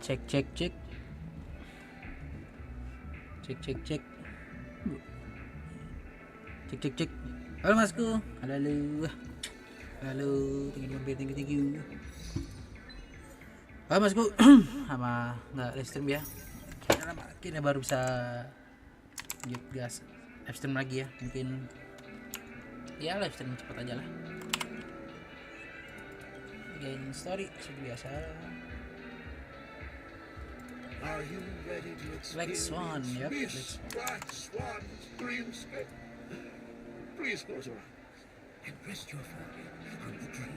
Cek cek cek. Cek cek cek. Cek cek cek. Halo Masku. Halo. Halo, thank you. Halo Masku. Sama nggak live stream ya? Kayaknya baru bisa gas live stream lagi ya. Mungkin ya live stream cepat aja lah. Again story seperti biasa. Are you ready to Like Swan, yep. this Black Swan's dreamscape? Please close your eyes and rest your forehead on the dream.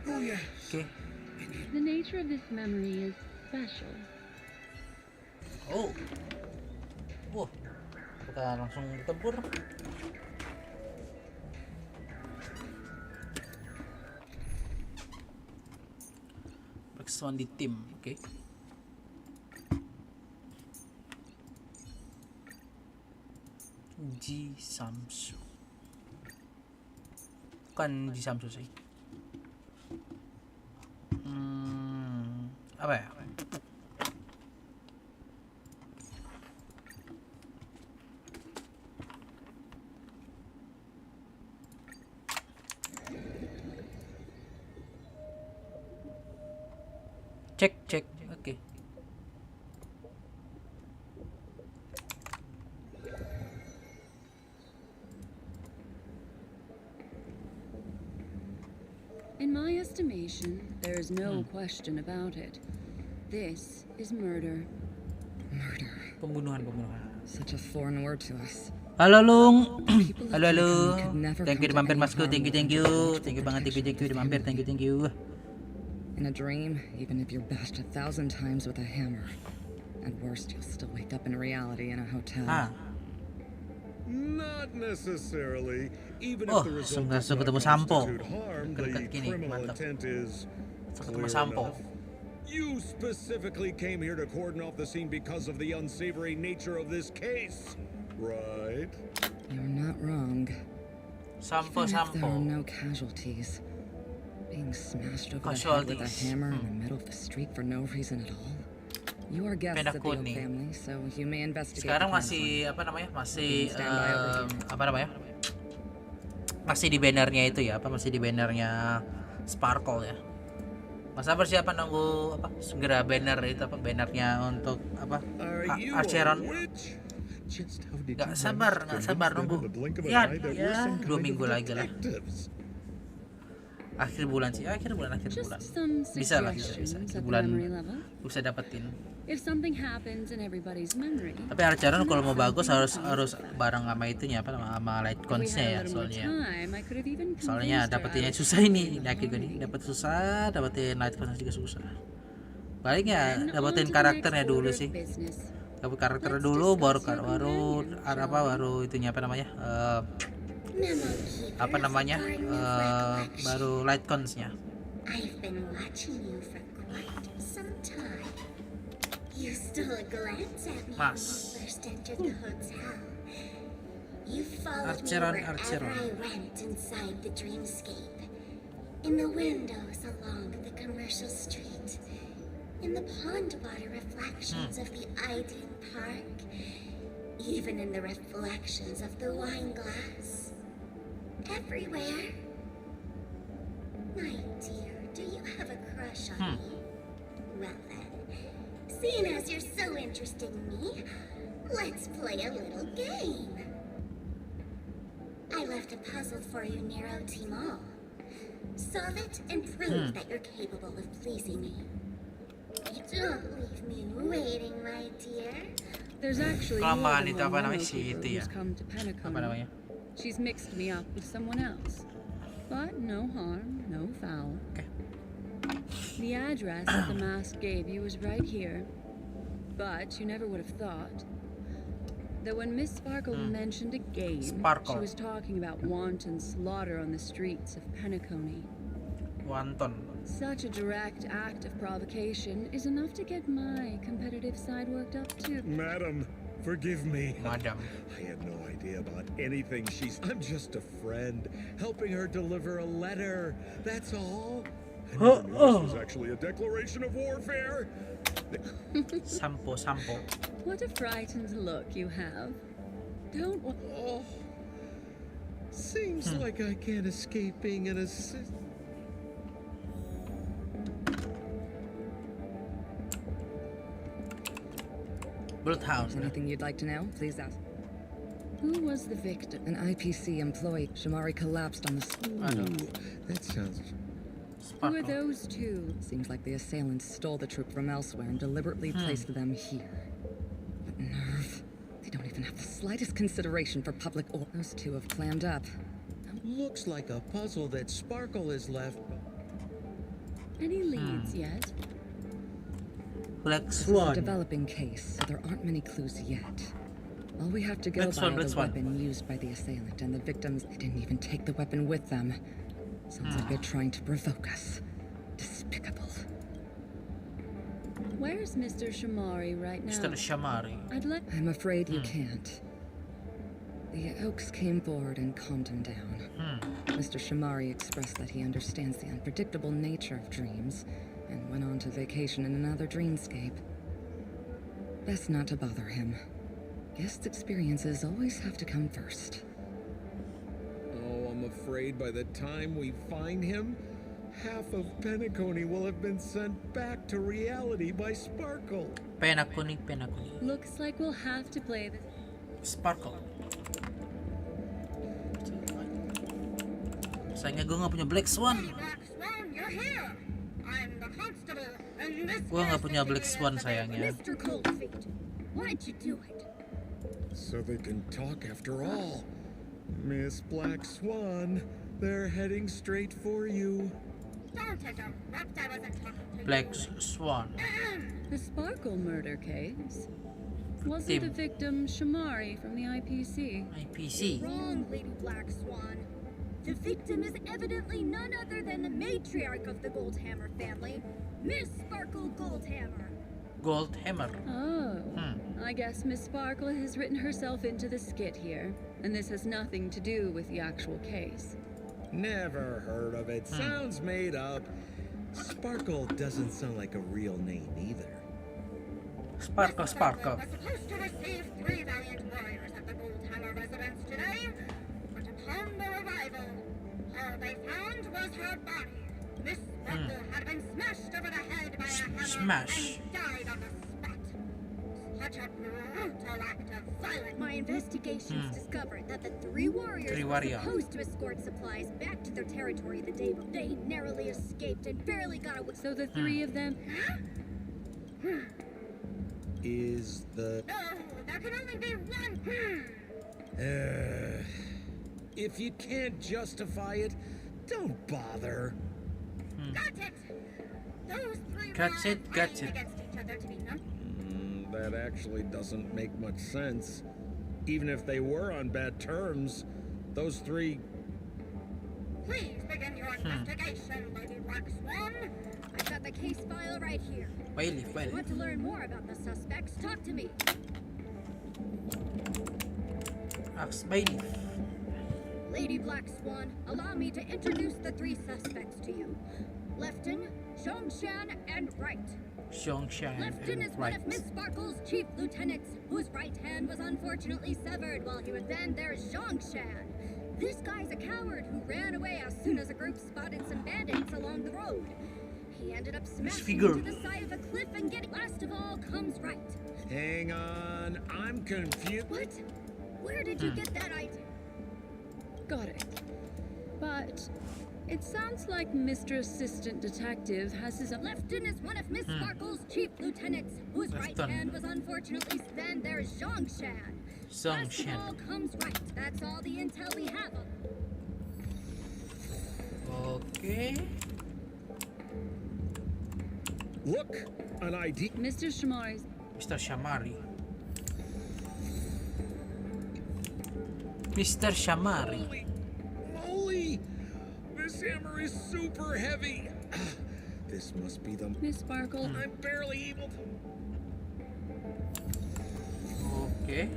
Oh yes. Okay. The nature of this memory is special. Oh. Wah. Kita langsung tempur. One di tim, oke. Ji Samsu. Bukan Ji Samsu sih. Apa ya? Cek, oke. In my estimation, there is no question about it. This is murder. Murder. Pembunuhan. Such a foreign word to us. Halo Lung. Halo. Never Thank you come to dimampir any Masku. harm Thank you. without Thank you banget dimampir. Thank you. In a dream, even if you're bashed 1,000 times with a hammer, at worst you'll still wake up in reality in a hotel. Not necessarily. Even Oh, if the result langsung does ketemu not Sampo. constitute harm, the Dekat gini, criminal mantap. intent is Ketemu clear Sampo. enough. You specifically came here to cordon off the scene because of the unsavory nature of this case, right? You're not wrong. Sampo. Even if there are no casualties, being smashed over the head with a Casualties. hammer in the middle of the street for no reason at all. You are guests Pena of the Oak kuning. family, so you may investigate. Sekarang the crime masih scene. masih di bannernya itu ya, masih di bannernya Sparkle ya. Masa persiapan nunggu segera banner itu bannernya untuk Are you Archeron. a witch? Just how did Gak you sabar manage to convince them nunggu. in the blink of an Ya, eye that we're some kind dua minggu of lagi lah. detectives? Akhir bulan. Just some Bisa lah, suggestions bisa. at the Bulan memory level. bisa dapetin. If something happens in everybody's memory, Tapi Archeron kalau mau bagus harus bareng sama itunya sama light if we coins-nya ya had a little more soalnya. time, I could have even Soalnya convinced her dapetinnya I was susah ini. the Yakin gue nih, memory. dapet susah, dapetin light coins juga susah. Paling ya Then on dapetin to the karakternya next dulu order of sih. business. Dapet karakternya Let's dulu baru discuss your companion, baru itunya baru light coins-nya. I've been watching you for quite some time. You stole a glance at me when Mas. you first entered the hotel. You followed Archeron, me wherever Archeron. I went inside the dreamscape. In the windows along the commercial street. In the pond water reflections of the Iden Park. Even in the reflections of the wine glass. Everywhere. My dear, do you have a crush on me? Well then, seeing as you're so interested in me, let's play a little game. I left a puzzle for you near OT Mall. Solve it and prove that you're capable of pleasing me. Don't leave me waiting, my dear. There's actually more Kelamaan than itu one si Yucuber itu ya. who's come to Apa namanya? Penacony. She's mixed me up with someone else. But no harm, no foul. Okay. The address that the mask gave you was right here. But you never would have thought that when Miss Sparkle mentioned a game, Sparkle. she was talking about wanton slaughter on the streets of Penacony. Wanton. Such a direct act of provocation is enough to get my competitive side worked up too. Madam, Forgive me. Madam. I had no idea about anything I'm just a friend, helping her deliver a letter. That's all. I never knew this was actually a declaration of warfare. Sampo. What a frightened look you have. Don't wa- Oh, seems like I can't escape being an assistant. Bloodhouse. Anything you'd like to know? Please ask. Who was the victim? An IPC employee. Shamari collapsed on the Aduh. That sounds... Who are Sparkle. those two? Seems like the assailants stole the troop from elsewhere and deliberately placed them here. What nerve. They don't even have the slightest consideration for public order. Those two have clammed up. Looks like a puzzle that Sparkle has left. Any leads yet? Black This is a Swan. developing case, so there aren't many clues yet. All we have to go Black by Swan, are Black the Swan. weapon used by the assailant and the victims. They didn't even take the weapon with them. Sounds like they're trying to provoke us. Despicable. Where's Mr. Shamari right now? Mr. Shamari. I'd like. I'm afraid you can't. The Oaks came forward and calmed him down. Mr. Shamari expressed that he understands the unpredictable nature of dreams and went on to vacation in another dreamscape. Best not to bother him. Guest experiences always have to come first. Oh, I'm afraid by the time we find him, half of Penacony will have been sent back to reality by Sparkle. Pena kuning. Looks like we'll have to play this. Sparkle. Sayangnya gue gak punya Black Swan. Black Swan, you're here. I'm the constable, and this Gue gak punya Black Swan sayangnya. Mr. Coldfeet. Why'd you do it? So they can talk after all. Miss Black Swan, they're heading straight for you. Don't interrupt. I wasn't talking to Black you. Swan. The Sparkle murder case. Wasn't the victim Shamari from the IPC? IPC. Wrong, Lady Black Swan. The victim is evidently none other than the matriarch of the Goldhammer family, Miss Sparkle Goldhammer. Gold Hammer. Oh. I guess Miss Sparkle has written herself into the skit here, and this has nothing to do with the actual case. Never heard of it. Sounds made up. Sparkle doesn't sound like a real name either. Sparkle. Was supposed to receive 3 valiant warriors at the Goldhammer residence today, but upon their arrival, all they found was her body. Miss Sparkle had been smashed over the head by a hammer Smash. and died on the spot. Such a brutal act of violence. My investigations discovered that the 3 warriors Three were warrior. supposed to escort supplies back to their territory the day before. They narrowly escaped and barely got away. So the 3 of them. Is the... No, there can only be one. If you can't justify it, don't bother. Got it. Those 3 Got were it, got fighting it. against each other to be none. That actually doesn't make much sense. Even if they were on bad terms, those 3... Please begin your investigation, Lady Black Swan. I've got the case file right here. Bailiff. Want to learn more about the suspects? Talk to me. Axe Bailiff. Lady Black Swan, allow me to introduce the 3 suspects to you. Lefton, Zhongshan, and Wright. Xiong-Shan Lefton is and one Right. of Miss Sparkle's chief lieutenants, whose right hand was unfortunately severed while he was then there's Zhongshan. This guy's a coward who ran away as soon as a group spotted some bandits along the road. He ended up smashing figure. into the side of a cliff and getting... Last of all comes Wright. Hang on, I'm confused. What? Where did you get that idea? Got it. But it sounds like Mr. Assistant Detective has his own. Lefton is one of Miss Sparkle's chief lieutenants, whose right Lefton. hand was unfortunately... Then there's Zhongshan. Last of all Zhongshan. comes Wright. That's all the intel we have on. Okay. Look, an ID. Mr. Shamari's. Mr. Shamari. Mr. Shamari. Holy moly! This hammer is super heavy. This must be the... Miss Sparkle. I'm barely able to... Okay. Oke.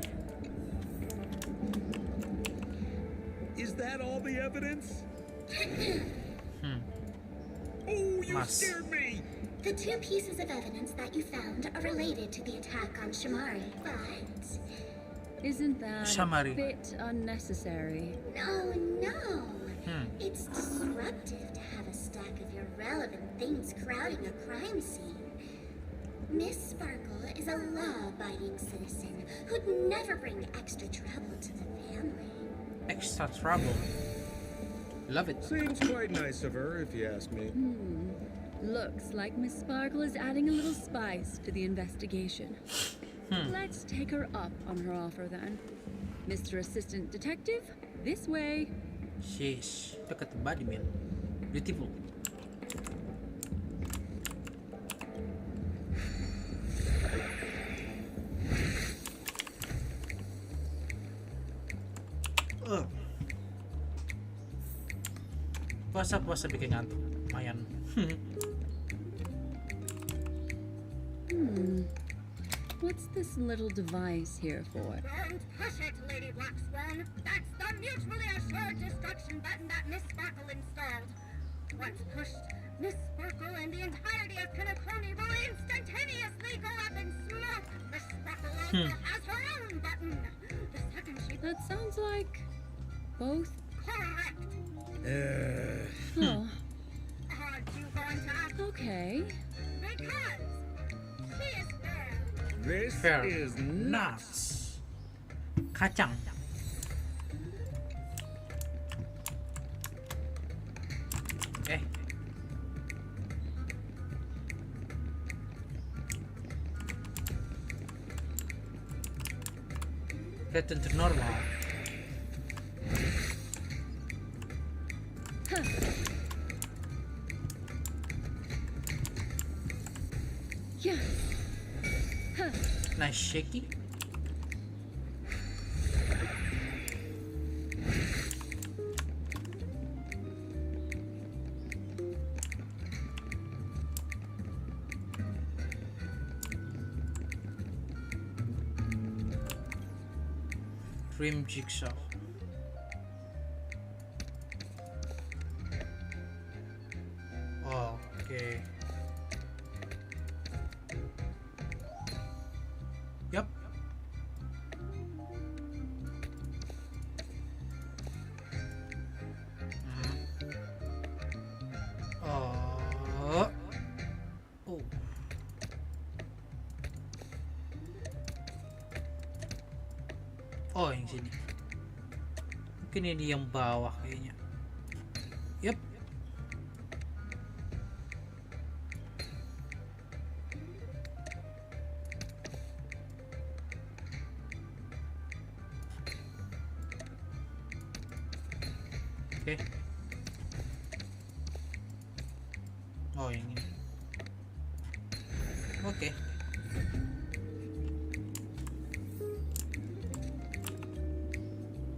Is that all the evidence? Hmm. Oh, you Mas. scared me! The two pieces of evidence that you found are related to the attack on Shamari, but Isn't that Shamari. a bit unnecessary? no. Hmm. It's disruptive to have a stack of irrelevant things crowding a crime scene. Miss Sparkle is a law-abiding citizen who'd never bring extra trouble to the family. Extra trouble. Love it. Seems quite nice of her, if you ask me. Looks like Miss Sparkle is adding a little spice to the investigation. Let's take her up on her offer then. Mr. Assistant Detective, this way. Sheesh. Look at the body, man. Beautiful. Puasa-puasa bikin ngantuk. Lumayan. What's this little device here for? Don't push it, Lady Black Swan. That's the mutually assured destruction button that Miss Sparkle installed. Once pushed, Miss Sparkle and the entirety of Pinaconi will instantaneously go up in smoke. Miss Sparkle also has her own button. The second she... That sounds like both. Correct. Oh, Aren't you going to ask? okay. Because she is fair. This Fair. is Nuts. Kacang. Eh. Return to normal. Yeah. Nice shaky. Dream jigsaw. Oke. Yup. Oh. Oh. Oh, yang sini. Mungkin ini yang bawah kayaknya. Yup. Oke. Oh, yang ini. Oke.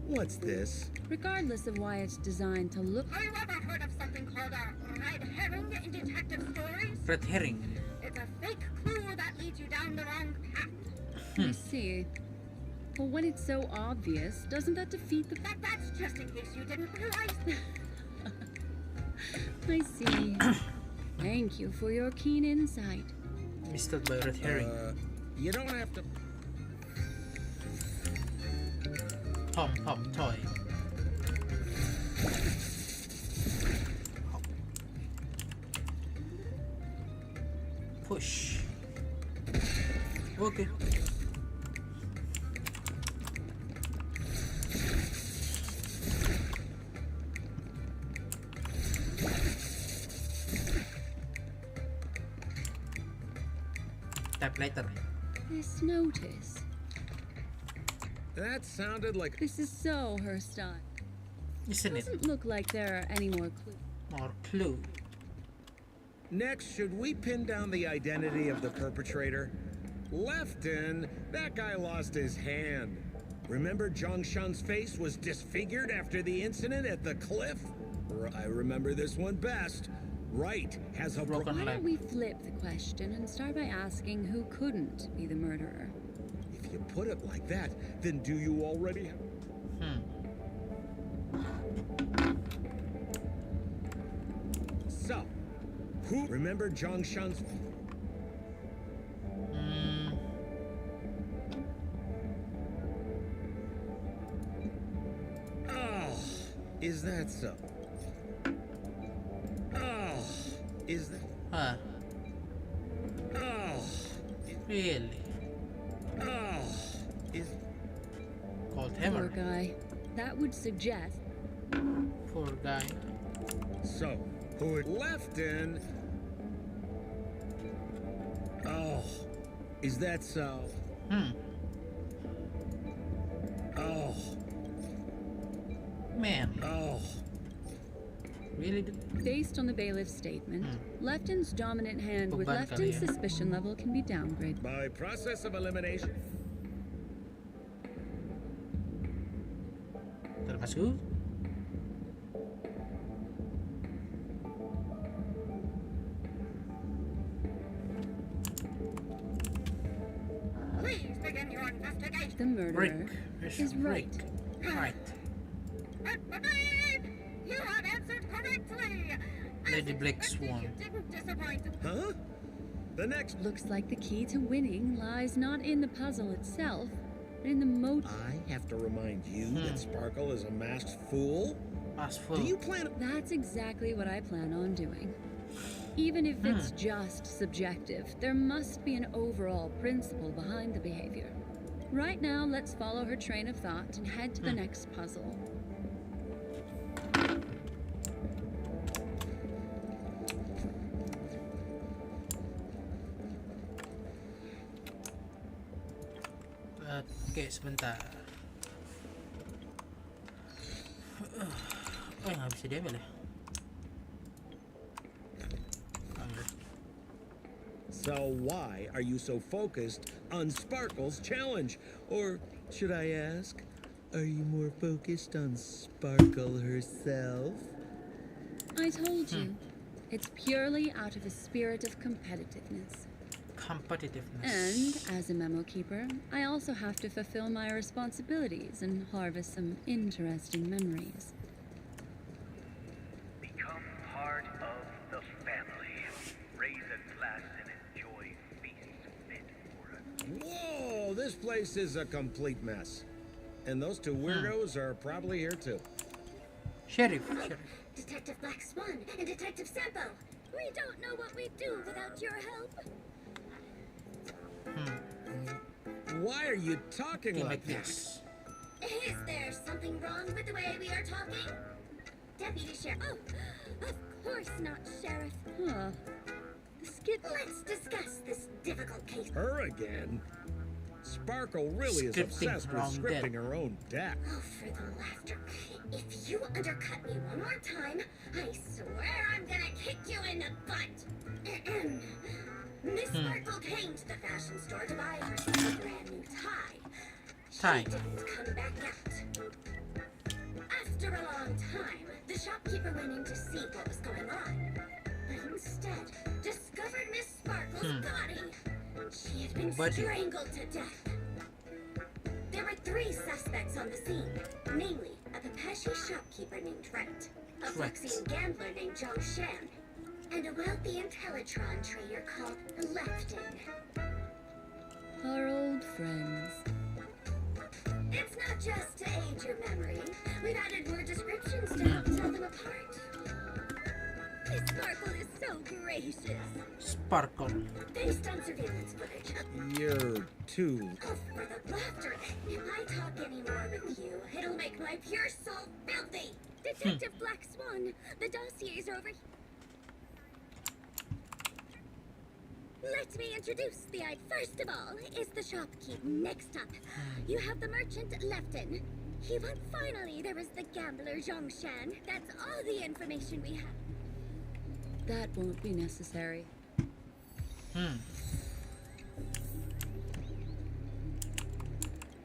What's this? Regardless of why it's designed to look. Have you ever heard of something called a red herring in detective stories? Red herring. It's a fake clue that leads you down the wrong path. I see. But when it's so obvious, doesn't that defeat the That's just in case you didn't realize. I see. Thank you for your keen insight. Misted by red herring. You don't have to. Pom pom toy. Push. Okay. Tap later. This notice. That sounded like. This is so her style. Isn't it? Doesn't look like there are any more clues. More clue. Next, should we pin down the identity of the perpetrator? Lefton, that guy lost his hand. Remember Zhongshan's face was disfigured after the incident at the cliff? I remember this one best. Wright has a Broken Why leg. don't we flip the question and start by asking who couldn't be the murderer? If If you put it like that, then do you already have... So, who... Remember Zhongshan's... Oh, is that so? Oh, is that... Huh? Oh, Really? oh, is... Called Poor hammer. guy. That would suggest Poor guy. So, who it left in... Oh, is that so? Oh, Man, oh. really? based on the bailiff's statement, Lefton's dominant hand with Beban kali Lefton's ya. suspicion level can be downgraded. By process of elimination. Termasuk? Please begin your investigation. The murderer Brick. There's is brick. right. Right. Babe, you have answered correctly. Lady Black Expected, Swan. You didn't disappoint. Huh? The next... Looks like the key to winning lies not in the puzzle itself, but in the motive. I have to remind you that Sparkle is a masked fool? Passport. Do you plan... That's exactly what I plan on doing. Even if it's just subjective, there must be an overall principle behind the behavior. Right now, let's follow her train of thought and head to the next puzzle. Oke, sebentar. Oh, nggak bisa diambil ya? Ambil. So why are you so focused on Sparkle's challenge? Or should I ask, are you more focused on Sparkle herself? I told you, it's purely out of a spirit of competitiveness. Competitiveness. And as a memo keeper, I also have to fulfill my responsibilities and harvest some interesting memories. Become part of the family. Raise a glass and enjoy feast fit for a... Whoa, this place is a complete mess. And those two weirdos are probably here too. Sheriff. Detective Black Swan and Detective Sampo. We don't know what we'd do without your help. Why are you talking like Like this? this. Is there something wrong with the way we are talking? Deputy Sheriff. Oh, of course not, Sheriff. Huh. The skit. Let's discuss this difficult case. Her again? Sparkle really is Scripting obsessed her with own scripting death. her own death. Oh, for the laughter. If you undercut me one more time, I swear I'm gonna kick you in the butt. Miss Sparkle came to the fashion store to buy herself a brand new tie. Tie. She didn't come back out. After a long time, the shopkeeper went in to see what was going on, but instead discovered Miss Sparkle's body. She had been Body. strangled to death. There were 3 suspects on the scene, namely a Pepeshi shopkeeper named Wright, a Fluxian gambler named Zhongshan, and a wealthy Intellitron trader called Lefton. Our old friends. It's not just to aid your memory. We've added more descriptions to help tell them apart. Miss Sparkle is so gracious. Sparkle. Based on surveillance footage. You're too... Oh, for the laughter. If I talk any more with you, it'll make my pure soul filthy. Detective Black Swan, the dossiers are over here. Let me introduce the eye. First of all is the shopkeep. Next up, you have the merchant Lefton. He went finally. There is the gambler Zhongshan. That's all the information we have. That won't be necessary.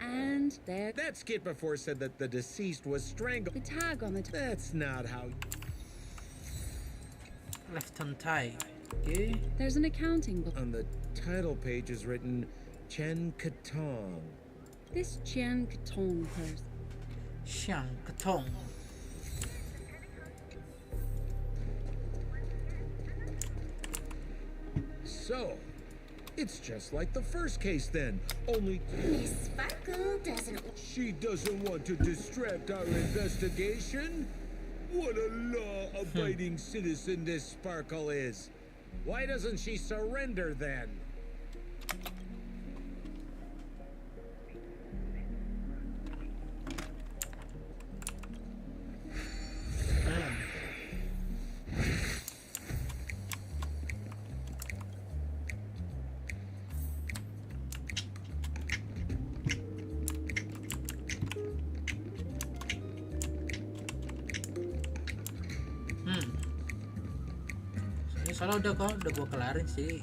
And there, That skit before said that the deceased was strangled. the tag on the That's not how... Left on tie. Okay. There's an accounting book. On the title page is written, Chen Katong. This Jian Katong person. Xiang Ketong. So, it's just like the first case then, only Miss Sparkle doesn't. she doesn't want to distract our investigation? What a law-abiding citizen this Sparkle is. Why doesn't she surrender then? Ini soalnya udah gua kelarin sih,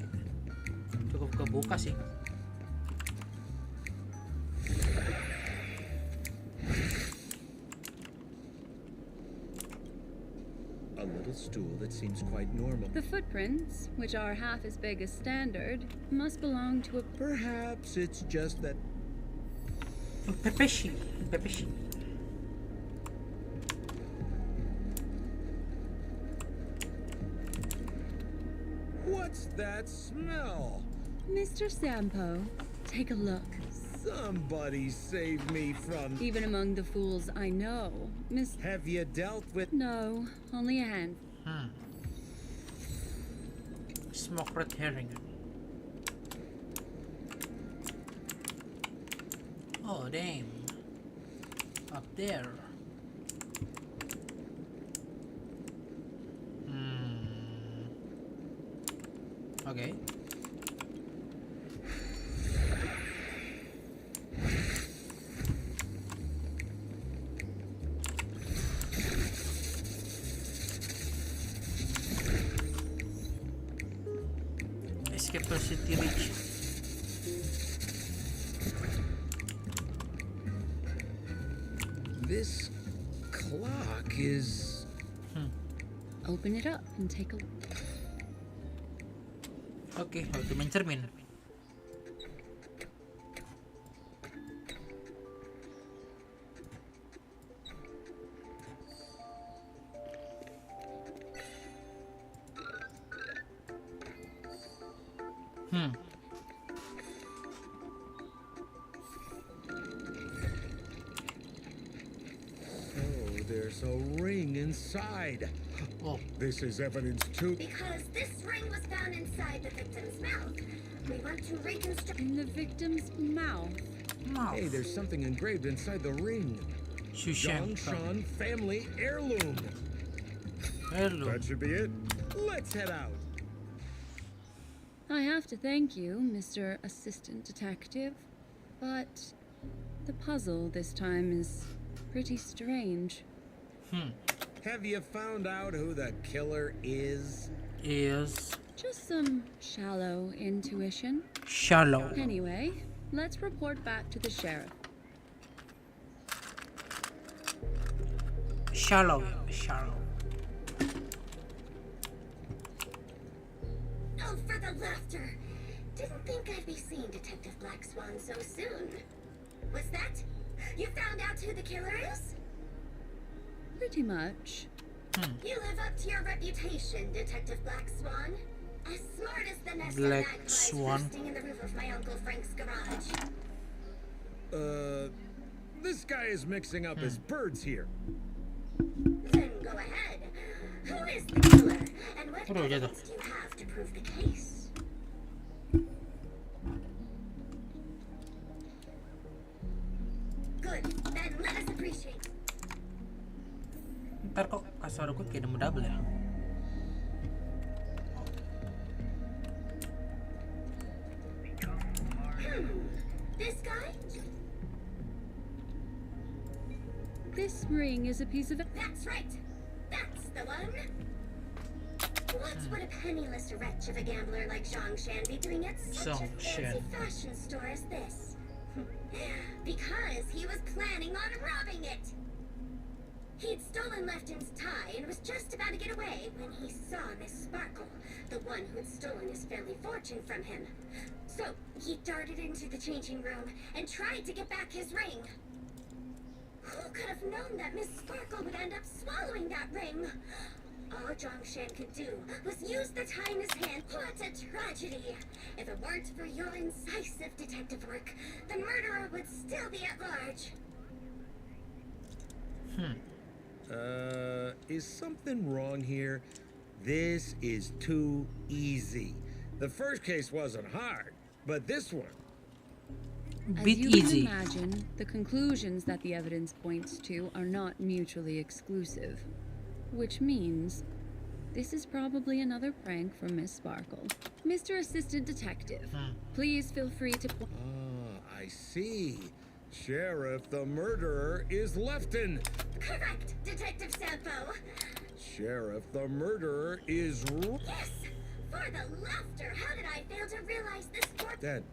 cukup kebuka sih. A little stool that seems quite normal. The footprints, which are half as big as standard, must belong to a. Perhaps it's just that Pepeshi. What's that smell? Mr. Sampo, take a look. Somebody save me from... Even among the fools I know, Miss. Have you dealt with... No, only a hand. Smoke red herring. Oh damn. Up there. Okay. Escape to city reach. This clock is... Open it up and take a look. Oke, waktu mencermin. Oh, there's a ring inside. Oh, This is evidence too. Because this ring was found inside the victim's mouth. We want to reconstruct. In the victim's mouth. mouth. Hey, there's something engraved inside the ring. Shushan. Yongshan family heirloom. Hello. That should be it. Let's head out. I have to thank you, Mr. Assistant Detective, but the puzzle this time is pretty strange. Have you found out who the killer is? Is Just some shallow intuition. shallow. Anyway, let's report back to the sheriff. Shallow. Oh, for the laughter. Didn't think I'd be seeing Detective Black Swan so soon. Was that? You found out who the killer is? Pretty much. You live up to your reputation, Detective Black Swan. As smart as the nest Black of magpies Swan. resting in the roof of my Uncle Frank's garage. This guy is mixing up his birds here. Then go ahead. Who is the killer? And what Aduh, jatuh. evidence do you have to prove the case? Good. Then let us appreciate. Ntar kok kasar gue kayak nemu double ya. This guy? This ring is a piece of. That's right. That's the one. What would a penniless wretch of a gambler like Zhongshan be doing at such a Zhongshan. fancy fashion store as this? Because he was planning on robbing it. He'd stolen Lefton's tie and was just about to get away when he saw Miss Sparkle, the one who'd stolen his family fortune from him. So he darted into the changing room and tried to get back his ring. Who could have known that Miss Sparkle would end up swallowing that ring? All Zhongshan could do was use the tie in his hand. What a tragedy! If it weren't for your incisive detective work, the murderer would still be at large. Is something wrong here? This is too easy. The first case wasn't hard, but this one. As Bit you easy. can imagine, the conclusions that the evidence points to are not mutually exclusive. Which means this is probably another prank from Miss Sparkle. Mr. Assistant Detective, please feel free to... I see. Sheriff, the murderer is Lefton. Correct, Detective Sampo. Sheriff, the murderer is Yes! For the laughter, how did I fail to realize this for... Then,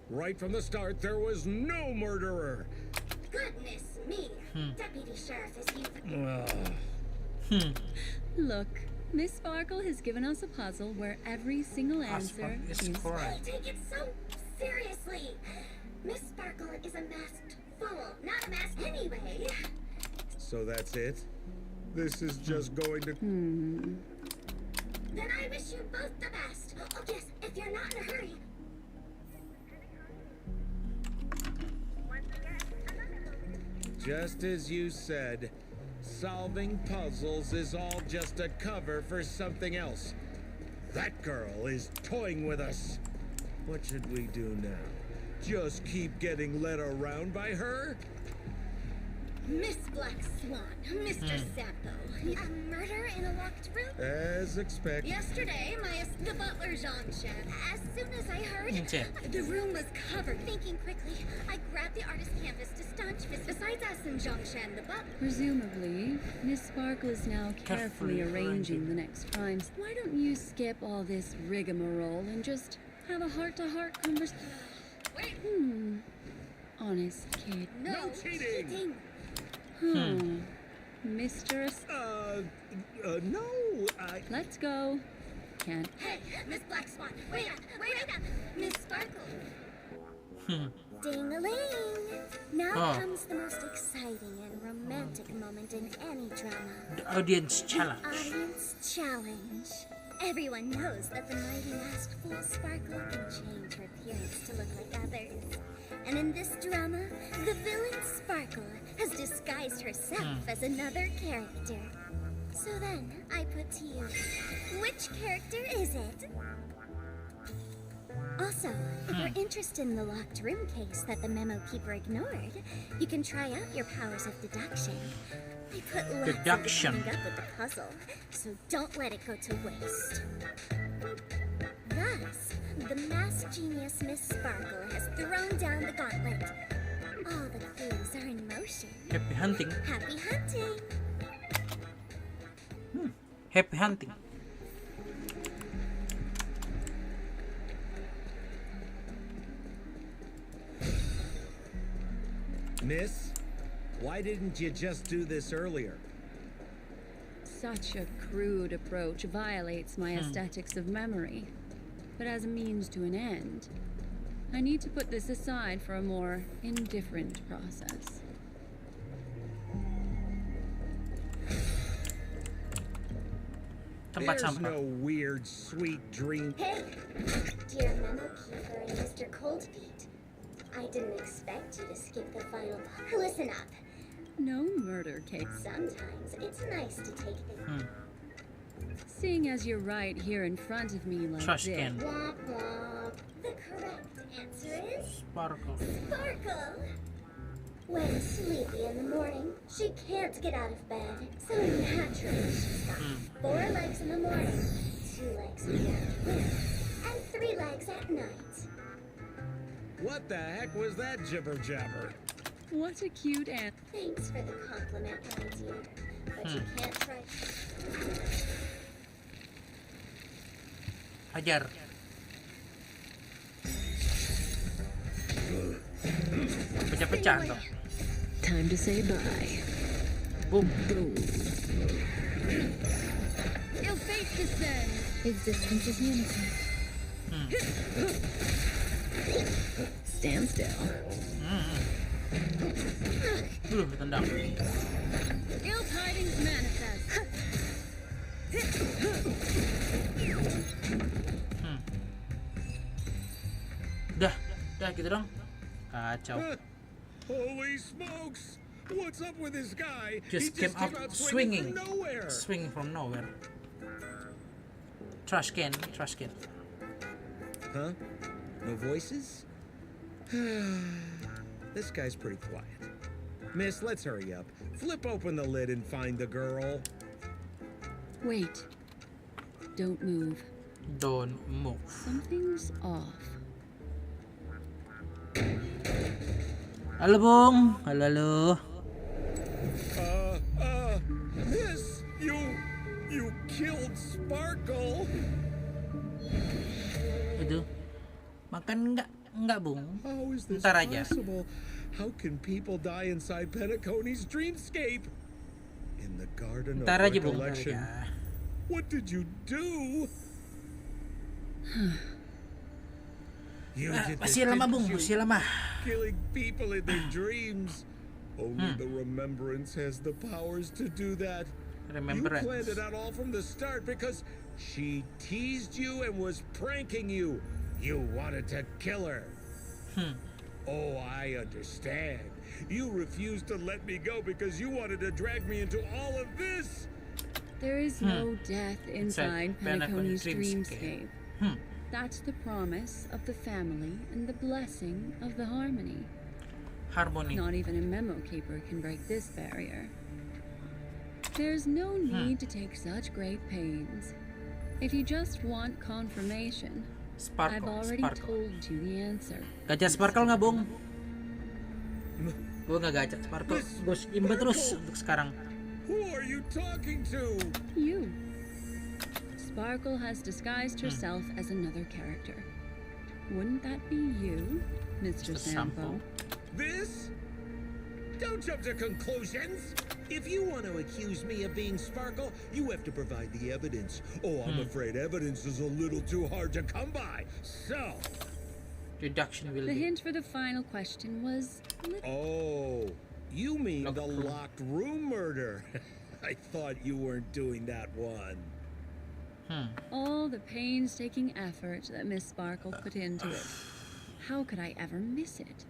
right from the start, there was no murderer. Goodness me! Deputy Sheriff is you... Look, Miss Sparkle has given us a puzzle where every single answer It's is... I correct. take it so seriously. Miss Sparkle is a masked fool, not a mask anyway. So that's it? This is just going to... Then I wish you both the best. Oh yes, if you're not in a hurry. Just as you said, solving puzzles is all just a cover for something else. That girl is toying with us. What should we do now? Just keep getting led around by her? Miss Black Swan, Mr. Sampo. A murder in a locked room? As expected. Yesterday, the butler Zhongshan. As soon as I heard, Okay. the room was covered. Thinking quickly, I grabbed the artist canvas to staunch this. Besides us and Zhongshan, the butler. Presumably, Miss Sparkle is now carefully Carefully arranging the next crimes. Why don't you skip all this rigmarole and just have a heart-to-heart conversation? Wait, Honest kid. no cheating. Mr. No, I... Let's go. Can't. Hey, Miss Black Swan, wait up, Miss Sparkle. Ding-a-ling! Now comes the most exciting and romantic moment in any drama. The audience challenge. Audience challenge. Everyone knows that the mighty masked fool Sparkle can change her appearance to look like others. And in this drama, the villain Sparkle has disguised herself as another character. So then, I put to you, which character is it? Also, if you're interested in the locked room case that the memo keeper ignored, you can try out your powers of deduction. I put lots Deduction. of it coming up with the puzzle, so don't let it go to waste. Thus, the masked genius Miss Sparkle has thrown down the gauntlet. All the clues are in motion. Happy hunting. Happy hunting! Happy hunting. Miss, why didn't you just do this earlier? Such a crude approach violates my aesthetics of memory. But as a means to an end, I need to put this aside for a more indifferent process. Tempat There's sampah. no weird, sweet dream. Hey, dear memo keeper and Mr. Coldfeet. I didn't expect you to skip the final part. Listen up. No murder case. Sometimes it's nice to take things. Seeing as you're right here in front of me like Trash this. can. Womp womp. The correct answer is Sparkle. Sparkle. When sleepy in the morning, she can't get out of bed. So naturally, she's got 4 legs in the morning, 2 legs in the afternoon, and 3 legs at night. What the heck was that jibber-jabber? What a cute ant. Thanks for the compliment, my dear. But you can't try. Ajar. Pecah-pecah toh. Time to say bye. Boom. You'll face this then. Existence is unity. Stand still. Tendang. Ill tidings manifest. Udah gitu dong. Kacau. Holy smokes! What's up with this guy? Just He came up out swinging. from nowhere. Swinging from nowhere. Trash can. Huh? No voices? This guy's pretty quiet. Miss, let's hurry up. Flip open the lid and find the girl. Wait. Don't move. Don't move. Something's off. Halo Bung. Halo. Miss, you killed Sparkle. Aduh. Makan enggak Bung? How is this Ntar aja. possible? How can people die inside Penacony's dreamscape? In the garden Ntar of aja Bung. recollection. What did you do? You did this, Masih lama didn't Bung, you? masih lama. Killing people in their dreams. Only the remembrance has the powers to do that. You Remembrance. planned it out all from the start because she teased you and was pranking you. You wanted to kill her. Oh, I understand. You refused to let me go because you wanted to drag me into all of this. There is no death inside Penacony's Penacony's dreamscape. dreamscape. That's the promise of the family and the blessing of the harmony. Harmony. Not even a memo keeper can break this barrier. There's no need to take such great pains. If you just want confirmation, I've already told you the answer. Gacha Sparkle nggak Bung? Gue nggak gacha Sparkle. Gue imba terus untuk sekarang. Who are you talking to? You. Sparkle has disguised herself as another character. Wouldn't that be you, Mr. Sampo? This? Don't jump to conclusions. If you want to accuse me of being Sparkle, you have to provide the evidence. Oh, I'm afraid evidence is a little too hard to come by. So... Deduction will The be. hint for the final question was Oh, you mean Locked the room. locked room murder. I thought you weren't doing that one. all the painstaking effort that Miss Sparkle put into it. How could I ever miss it?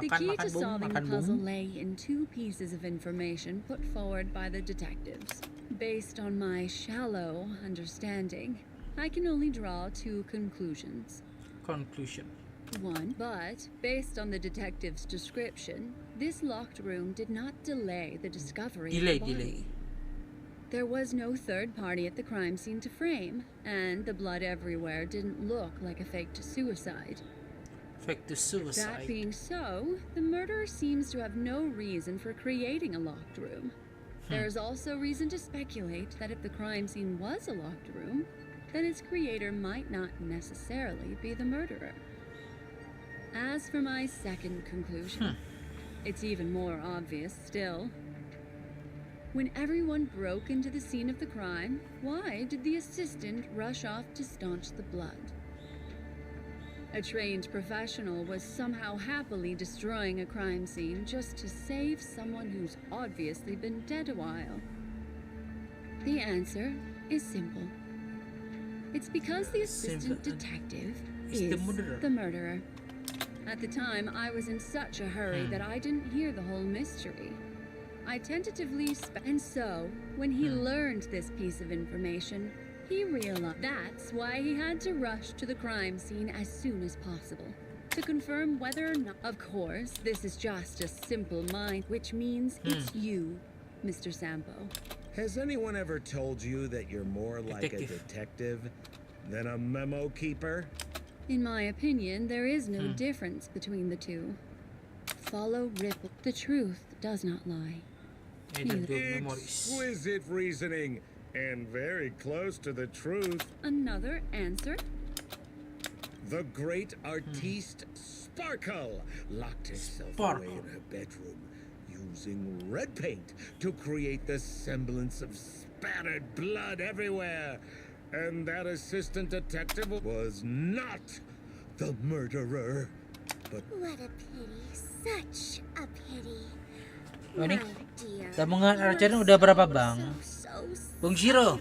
The key to solving the puzzle lay in two pieces of information put forward by the detectives. Based on my shallow understanding, I can only draw two conclusions. Conclusion. One, but based on the detective's description, this locked room did not delay the discovery of the body. Delay. There was no third party at the crime scene to frame, and the blood everywhere didn't look like a fake suicide. Fake to suicide. That being so, the murderer seems to have no reason for creating a locked room. There is also reason to speculate that if the crime scene was a locked room, then its creator might not necessarily be the murderer. As for my second conclusion, it's even more obvious still. When everyone broke into the scene of the crime, why did the assistant rush off to staunch the blood? A trained professional was somehow happily destroying a crime scene just to save someone who's obviously been dead a while. The answer is simple. It's because the assistant detective is the murderer. At the time, I was in such a hurry that I didn't hear the whole mystery. I tentatively and so, when he learned this piece of information, he realized that's why he had to rush to the crime scene as soon as possible. To confirm whether or not... Of course, this is just a simple mind, which means it's you, Mr. Sampo. Has anyone ever told you that you're more like a detective than a memo keeper? In my opinion, there is no difference between the two. Follow Ripple. The truth does not lie. Exquisite reasoning, and very close to the truth. Another answer? The great artiste Sparkle locked herself away in her bedroom. You using red paint to create the semblance of spattered blood everywhere. And that assistant detective was not the murderer. But What a pity. Such a pity. Oh, ini My dear, tabungan you Archer are udah berapa so, bang? so Bung Shiro,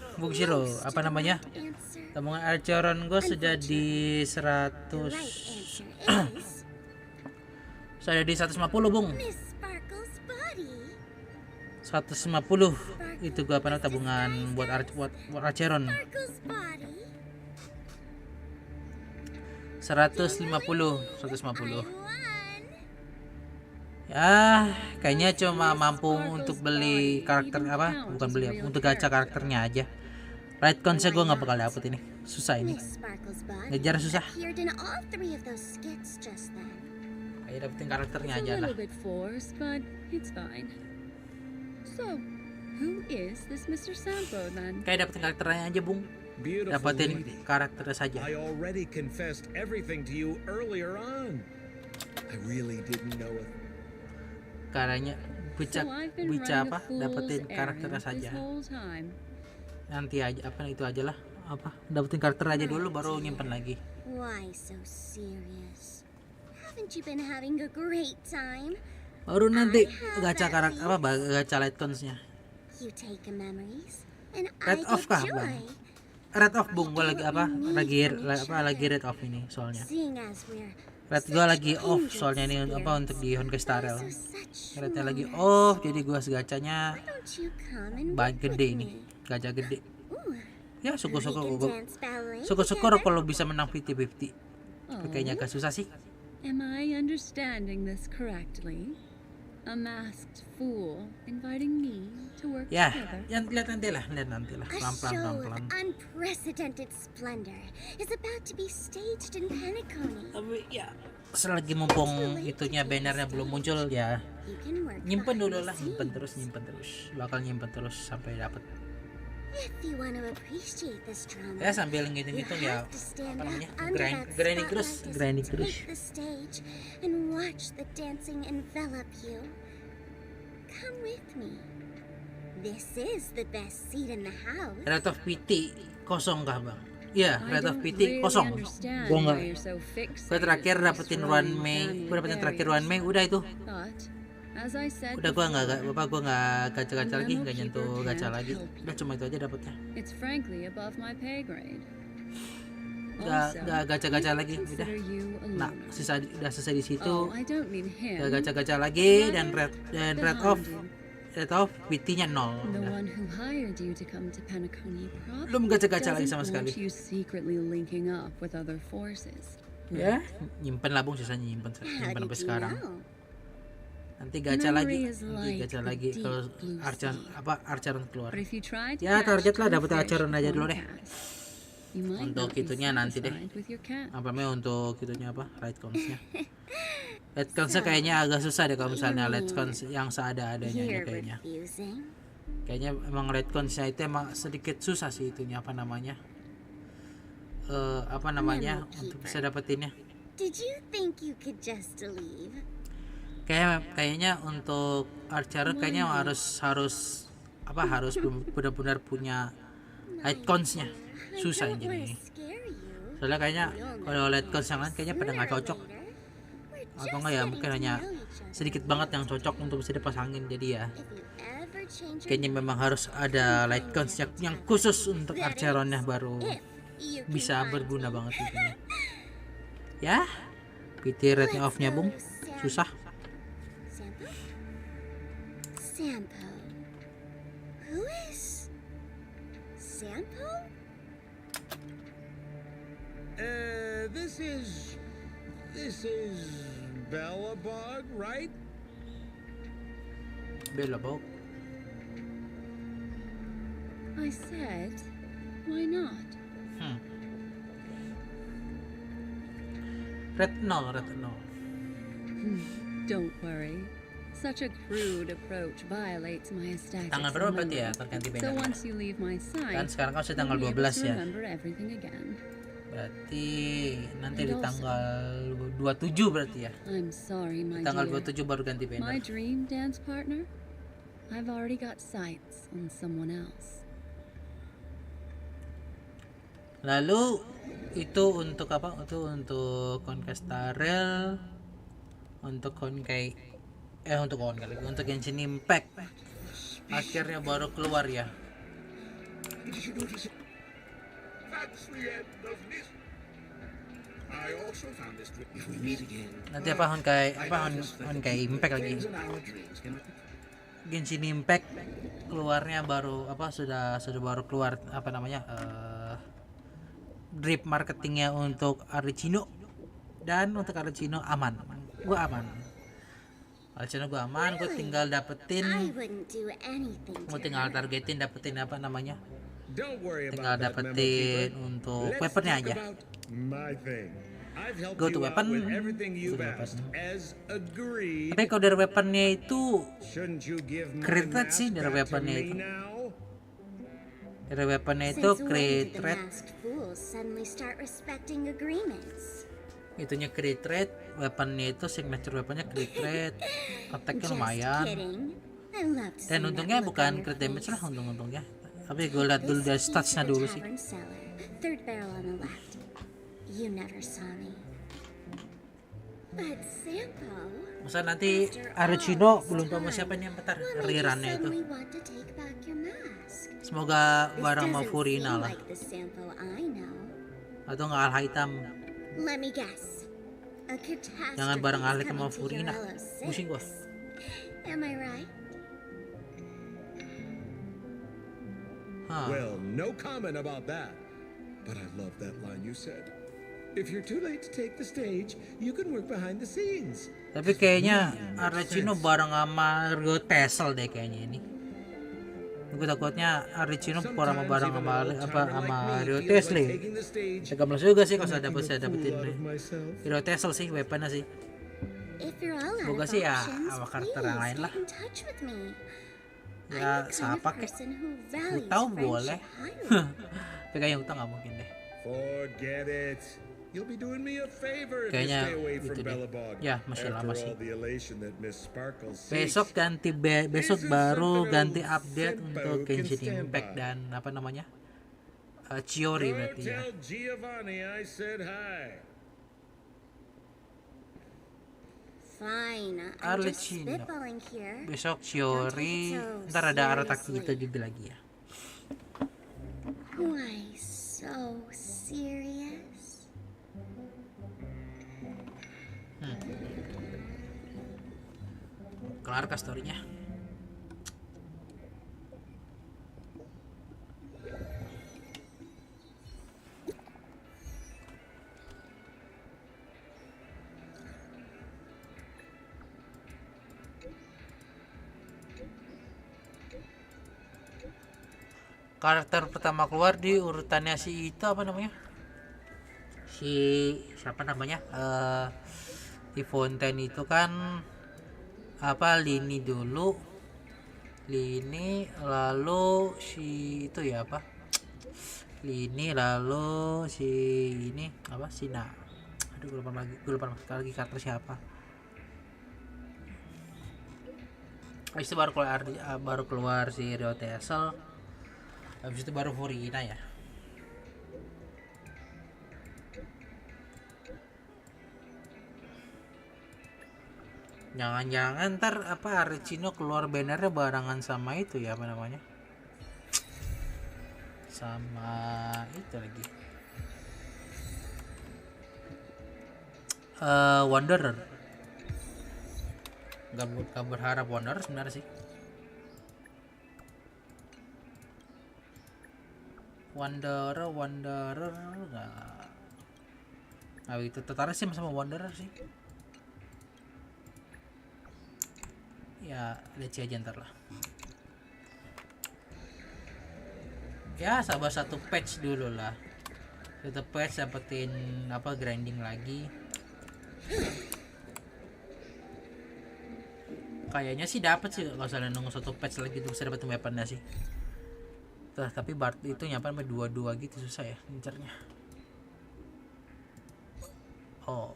apa namanya? answer. Tabungan Archeron gue sudah di The 100. right answer is Sudah di 150 bung. Miss Sparkle's body. 150 itu gue apa namanya tabungan buat Archeron. Sparkle's body. 150. I won. Ya, kayaknya cuma mampu untuk beli karakter apa? Bukan beli apa? Untuk gacha karakternya aja. Right consnya gue nggak bakal dapet ini. Susah ini. Miss Sparkle's body Ngejar susah. appeared in all 3 of those skits just then. Kayak dapetin karakternya It's aja a lah. little bit forced, but it's fine. So, who is this Mr. Sampo then? Kayak dapetin karakternya aja bung. beautiful Dapetin lady, karakternya saja. I already confessed everything to you earlier on. I really didn't know it. Karanya So I've been bica running a apa? Dapetin fool's karakternya errand saja. this whole time. Nanti aja apa itu aja lah. Apa? Dapetin karakter aja dulu baru nyimpen lagi. Why so serious? Haven't you been having a great time? Baru nanti gacha karakter apa? Gacha light consnya. You take the memories, and Red I off get kah joy. bang? Red off bung, gue lagi apa? Lagi red off ini soalnya. Seeing as we're Red gue lagi off kindred soalnya ini apa spirits, untuk di Honkai Star Rail. also such Rednya lagi romance. off jadi gue segacanya Why don't you come and banyak work gede with ini, me? gajah gede. Ooh, Ya we syukur-syukur can gue dance ballet syukur-syukur together. kalau bisa menang 50-50. Tapi kayaknya agak susah sih. Am I understanding this correctly? A masked fool inviting me to work Ya, together? yang lihat nanti lah, A pelan-pelan show pelan-pelan. of unprecedented splendor is about to be staged in Penacony. Tapi ya selagi mumpung itunya bannernya belum muncul ya You can work nyimpen behind dulu the lah, scenes. nyimpen terus, bakal nyimpen terus sampai dapet. If you want to appreciate this drama, Ya sambil you ngitung-ngitung have ya to stand apa namanya up under that grinding terus, spotlight as grinding you terus. take the stage and watch the dancing envelop you. Come with me. This is the best seat in the house. Rate of PT kosong kah bang? Iya, I rate of don't PT really kosong. understand Gua why nggak. you're so fixated Gue terakhir on dapetin destroying 1 Mei, family gue dapetin terakhir values. 1 Mei, udah itu. But, as I said Udah gue nggak before, gacha-gacha lagi, nggak nyentuh gacha lagi. Udah cuma itu aja dapetnya. it's frankly above my pay grade. Nggak gacha-gacha lagi, udah. consider you a Nah, loner. udah selesai di situ. Oh, I don't mean him. Nggak gacha-gacha lagi dan red off, Behind you. PT-nya 0. The Udah. one who hired you to come to Penacony Belum gacha-gacha lagi sama doesn't want sekali. you secretly linking up with other forces. Ya, nyimpen lah bung, sisanya nyimpen How sampai did you sekarang. know? Nanti gacha lagi, Memory is like the kalau deep blue Archeron keluar. But if you try to Ya, catch target lah two dapet fish Archeron with aja one dulu deh. cast, you might Untuk not be itunya nanti deh. satisfied with your cat. Apa namanya untuk itunya apa? Right consnya. Right consnya kayaknya agak susah deh kalau misalnya right cons yang seadanya You're kayaknya. refusing? Kayaknya emang right consnya itu emang sedikit susah sih itunya apa namanya? Apa namanya untuk bisa dapetinnya? Did you think you could just leave? Kayaknya untuk Archer kayaknya harus benar-benar punya light consnya. Susah I don't wanna ini. scare you. Soalnya kayaknya kalau light cons yang lain kayaknya pada nggak cocok. We're Atau just nggak ya getting mungkin to hanya know each other. sedikit banget yang cocok untuk bisa dipasangin. Jadi ya If you ever change your kayaknya memang harus ada light cons yang khusus untuk Archeronnya baru if you can bisa find berguna it. banget gitu. Ya, PT rating off-nya bung susah. Sampo? Sampo? Who is Sampo? This is Bellabog, right? Bella bog. I said, why not? Red 0. Don't worry. Such a crude approach violates my aesthetics. Tanggal and berapa berarti ya memory. terganti So bannernya? once you leave my Kan side, sekarang kan sudah tanggal you'll be able 12 to ya. remember everything again. Berarti nanti di And also, tanggal 27 berarti ya. I'm sorry, my Tanggal dear. 27 baru ganti My banner. dream dance partner? I've already got sights on someone else. Lalu itu untuk apa? Itu untuk Konkastarel, untuk untuk Genshin Impact. Akhirnya baru keluar ya. Did you notice it? That's the end of this. I also found this trick. If we meet again. Nanti apa Honkai Impact lagi. Genshin Impact keluarnya baru apa sudah baru keluar apa namanya drip marketingnya untuk Arlecchino, dan untuk Arlecchino aman. Gua aman. Arlecchino gua aman, gua tinggal dapetin, I wouldn't do anything gua to tinggal her. targetin dapetin apa namanya? Don't worry Tinggal about that, memo dapetin keeper. untuk Let's weaponnya talk aja. about my thing. I've helped Go you to out weapon. with everything you've Go to weapon. asked. As agreed. Tapi kalau dari weaponnya itu Shouldn't you give my crit rate sih mask dari back to weaponnya me itu. now? Dari weaponnya itu Since when crit did the rate, masked fools suddenly start respecting agreements? itunya crit rate, weaponnya itu signature weaponnya crit rate, attack-nya Just lumayan. kidding. I love to see Dan that untungnya look bukan on your crit damage face. lah untung-untungnya. Tapi gue lihat dulu dari This statsnya into the dulu sih. tavern cellar, third barrel on the left. You never saw me. But Sampo, Masa nanti Arlecchino belum tahu mau siapa nih yang bentar what made you rerunnya itu. suddenly want to take back your mask? Semoga This barang doesn't Mafurina seem lah, like the Sampo I know. atau nggak Al Hitam. Let me guess. A catastrophe Jangan barang Al is Hitam coming to Mafurina. your LO6. Pusing gua. Am I right? Hah. Well, no comment about that. But I love that line you said. If you're too late to take the stage, you can work behind the scenes. Tapi kayaknya Arlecchino bareng sama Rio Tesel deh kayaknya ini. Gue takutnya Arlecchino sama bareng sama Rio Tesel. Agak males juga sih kalau saya dapetin Rio Tesel sih weaponnya sih. If you're all out Semoga of sih ya options, sama karakter please yang lain lah. get in touch with me. Ya I'm the kind of siapa kek? person who values Utau boleh. friendship highly. Tapi kayaknya Utau nggak mungkin deh. Forget it. You'll be doing me a favor if you Kayaknya stay away itu from deh. Bellabog. Ya, masih After lama sih. all the elation that Miss Sparkle seeks. Besok besok This is baru something ganti old update Senpai untuk can Genshin stand Impact by. dan apa namanya? Chiori Go berarti ya. tell Giovanni I said hi. Fine, I'm just Arlecchino. spitballing here. Besok Chiori, ntar ada Arataki itu juga lagi ya. Why so serious? Kelar kah story-nya? Karakter pertama keluar di urutannya si itu apa namanya? Si siapa namanya? Di Fontaine itu kan apa Lini dulu, Lini lalu si itu ya apa? Lini lalu si ini apa si aduh gue lupa lagi karakter siapa. Habis itu baru keluar si Rio Tesel. Habis itu baru Furina ya. Jangan-jangan ntar apa Arlecchino keluar bannernya barengan sama itu ya apa namanya? Sama itu lagi. Wanderer. Gak berharap Wanderer sebenarnya sih. Wanderer nggak itu tertarik sih sama Wanderer sih. Ya lihat aja ntar lah. Ya sabar satu patch dulu lah. Satu patch dapetin apa grinding lagi. Kayaknya sih dapat sih kalau salah nunggu satu patch lagi tuh bisa dapetin weaponnya sih. Tuh, tapi Bart itu nyampe sampai 22 gitu susah ya ngincernya. Oh,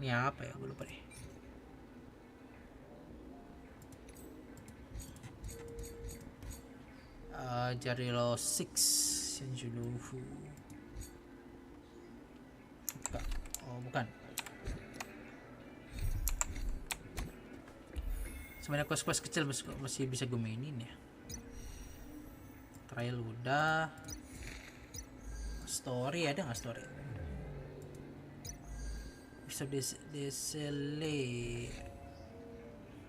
ini apa ya, gue lupa deh. Jarilo 6 Senjulufu. Oh, bukan. Sebenarnya quest-quest kecil masih bisa gue mainin ya. Trial udah. Story ada nggak story? Bisa desele.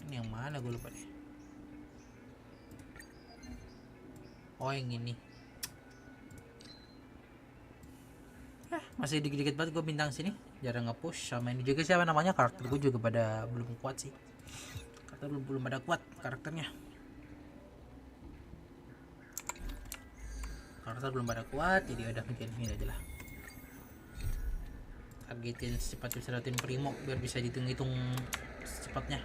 Ini yang mana gue lupa deh. Oh, yang ini. Masih dikit-dikit banget gue bintang sini. Jarang nge-push. Sama ini juga siapa namanya, karakter gue juga pada belum kuat sih. Karakter belum ada kuat karakternya. Karakter belum pada kuat, jadi udah bikin ini aja lah. Targetin secepat bisa dapetin primo biar bisa dihitung-hitung secepatnya.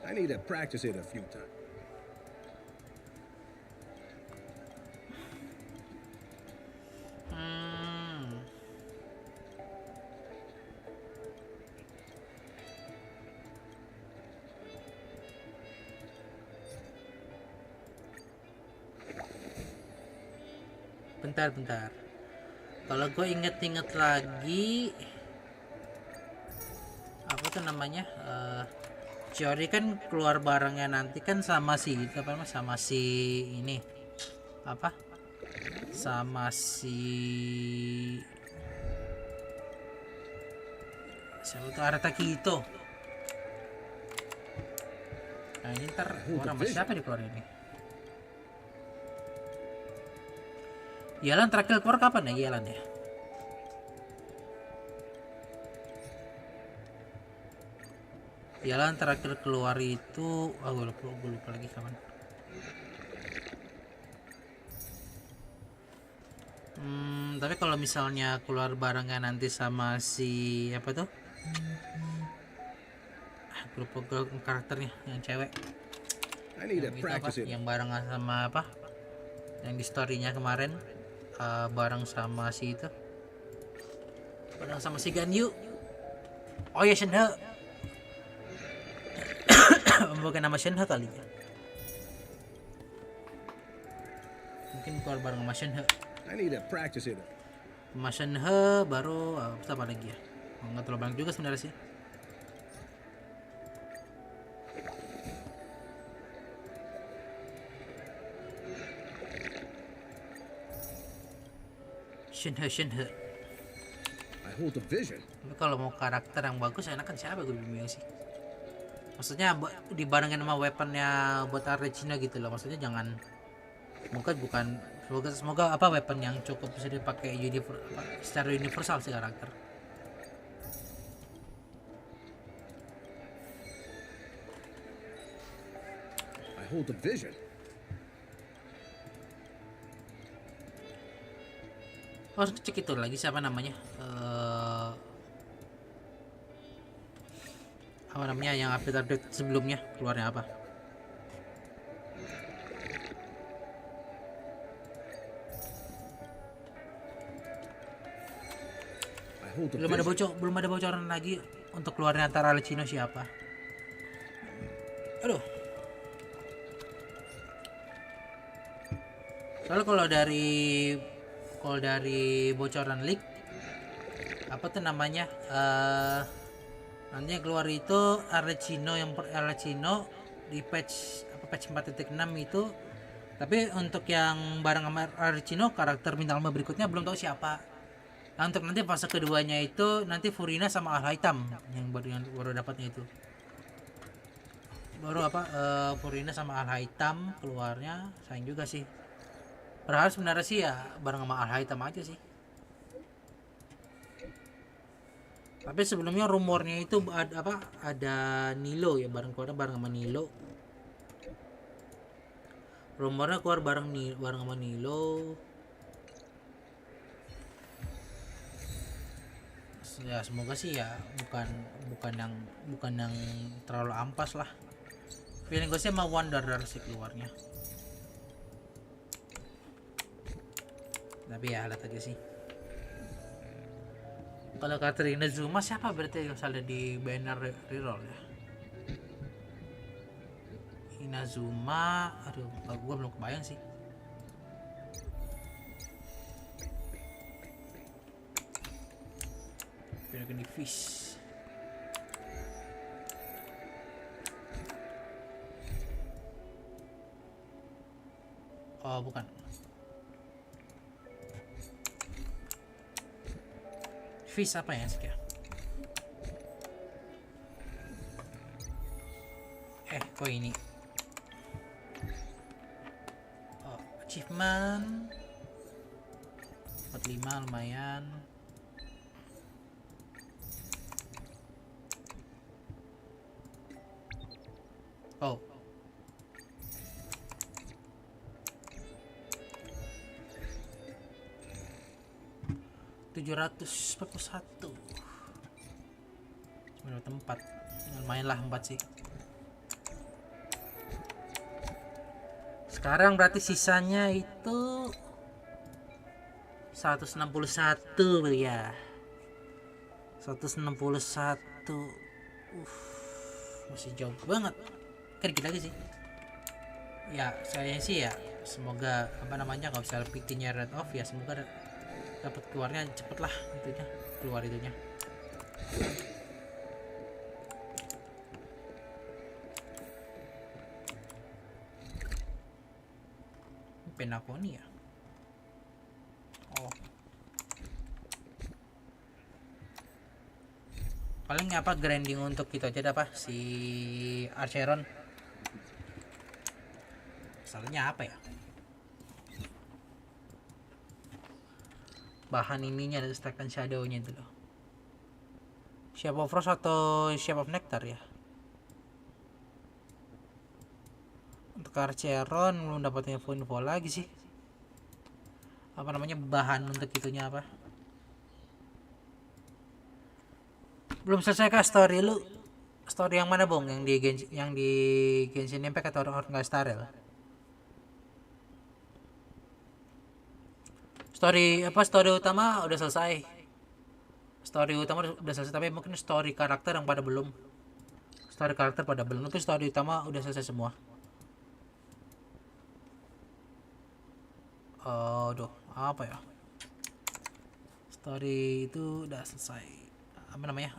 I need to practice it a few times. Bentar. Kalau gue inget-inget lagi, apa tuh namanya? Teori kan keluar barangnya nanti kan sama si itu apa namanya? Sama si ini apa? Sama si siapa tuh, Arataki itu. Nah ini ntar orang sama siapa dikeluarin ini? Yalan terakhir keluar kapan ya Yalan ya? Yalan terakhir keluar itu, gue lupa lagi kapan. Tapi kalau misalnya keluar barangnya nanti sama si apa tuh? Lupa karakternya yang cewek. Yang itu apa? Yang barengan sama apa? Yang di story-nya kemarin. Bareng sama si itu, bareng sama si Ganyu. Oh ya, Shenhe. Bukan nama Shenhe kali ya, mungkin keluar bareng sama Shenhe. Sama Shenhe baru apa lagi ya, nggak terlalu banyak juga sebenarnya sih. Shenhe. Tapi kalau mau karakter yang bagus enakan siapa, gue bingung sih. Maksudnya dibarengin sama weaponnya buat Arlecchino gitu loh. Maksudnya jangan, semoga apa weapon yang cukup bisa dipakai secara universal sih karakter. I hold the vision. Oh, cek itu lagi siapa namanya? Apa namanya yang update sebelumnya keluarnya apa? Belum ada bocoran lagi untuk keluarnya antara Arlecchino siapa? Aduh. Soalnya kalau dari bocoran leak apa tuh namanya, nanti yang keluar itu Arlecchino di patch 4.6 itu. Tapi untuk yang bareng sama Arlecchino karakter bintang 5 berikutnya belum tahu siapa. Nah, untuk nanti fase keduanya itu nanti Furina sama Al Hitam yang baru dapatnya itu. Baru Furina sama Al Hitam keluarnya, sayang juga sih. Berharap sebenarnya sih ya bareng sama Al Hitam aja sih. Tapi sebelumnya rumornya itu ada Nilo ya, bareng sama Nilo. Rumornya keluar bareng sama Nilo. Ya semoga sih ya bukan yang terlalu ampas lah. Feeling gue sih mau Wanderer sih keluarnya. Tapi ya lihat aja sih. Kalau karakter Inazuma siapa berarti yang ada di banner reroll ya? Inazuma, aduh, gue belum kebayang sih. Pindah di fish. Oh bukan. Fish apa ya sih ya? Kok ini? Oh, achievement 45 lumayan. Oh. $741. Cuma tempat. Lumayan lah 4 sih. Sekarang berarti sisanya itu 161 ya. 161. Masih jauh banget. Kan dikit lagi sih. Ya, saya sih ya semoga nggak usah PT-nya red off ya, semoga dapat keluarnya cepet lah itunya, keluar itunya. Penakoni ya. Oh. Paling apa grinding untuk itu aja dah, apa si Archeron. Masalahnya apa ya? Bahan ininya ada stakan shadow-nya itu loh. Shape of Frost atau Shape of Nectar ya? Untuk Archeron belum dapat info lagi sih. Apa namanya bahan untuk itunya apa? Belum selesai kah story lu? Story yang mana Bong? Yang di Genshin Impact atau orang nggak Starel? Story utama udah selesai. Story utama udah selesai, tapi mungkin story karakter yang pada belum. Story karakter pada belum, tapi story utama udah selesai semua. Aduh, apa ya? Story itu udah selesai. Apa namanya?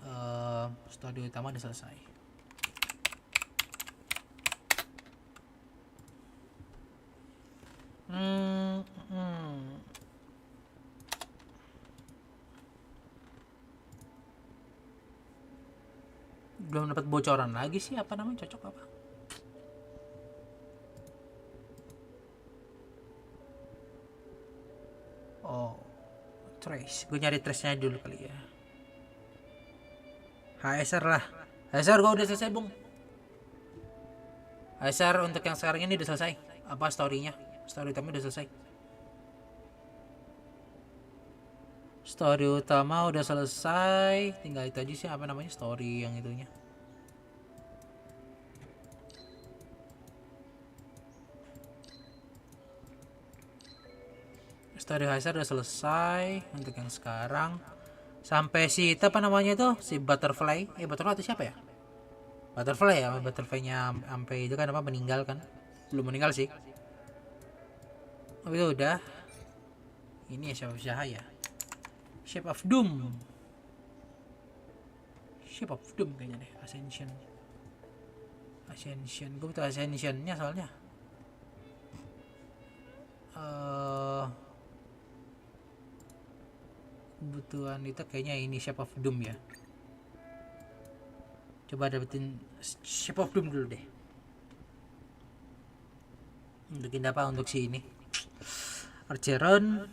Story utama udah selesai. Belum dapat bocoran lagi sih, apa namanya, cocok apa? Oh, trace. Gue nyari trace-nya dulu kali ya. HSR lah. HSR gue udah selesai Bung. HSR untuk yang sekarang ini udah selesai. Apa story-nya? Story utama udah selesai. Story utama udah selesai. Tinggal itu aja sih, apa namanya, story yang itunya. Story HSR udah selesai untuk yang sekarang. Sampai si itu apa namanya itu, si butterfly itu siapa ya? Butterfly ya, butterfly-nya sampai itu kan apa, meninggal kan? Belum meninggal sih. Oh itu udah. Ini ya siapa ya? Shape of Doom. Shape of Doom kayaknya deh. Ascension. Gue butuh Ascension-nya soalnya. Kebutuhan itu kayaknya ini Shape of Doom ya. Coba dapetin Shape of Doom dulu deh. Untuk apa, untuk si ini Archeron.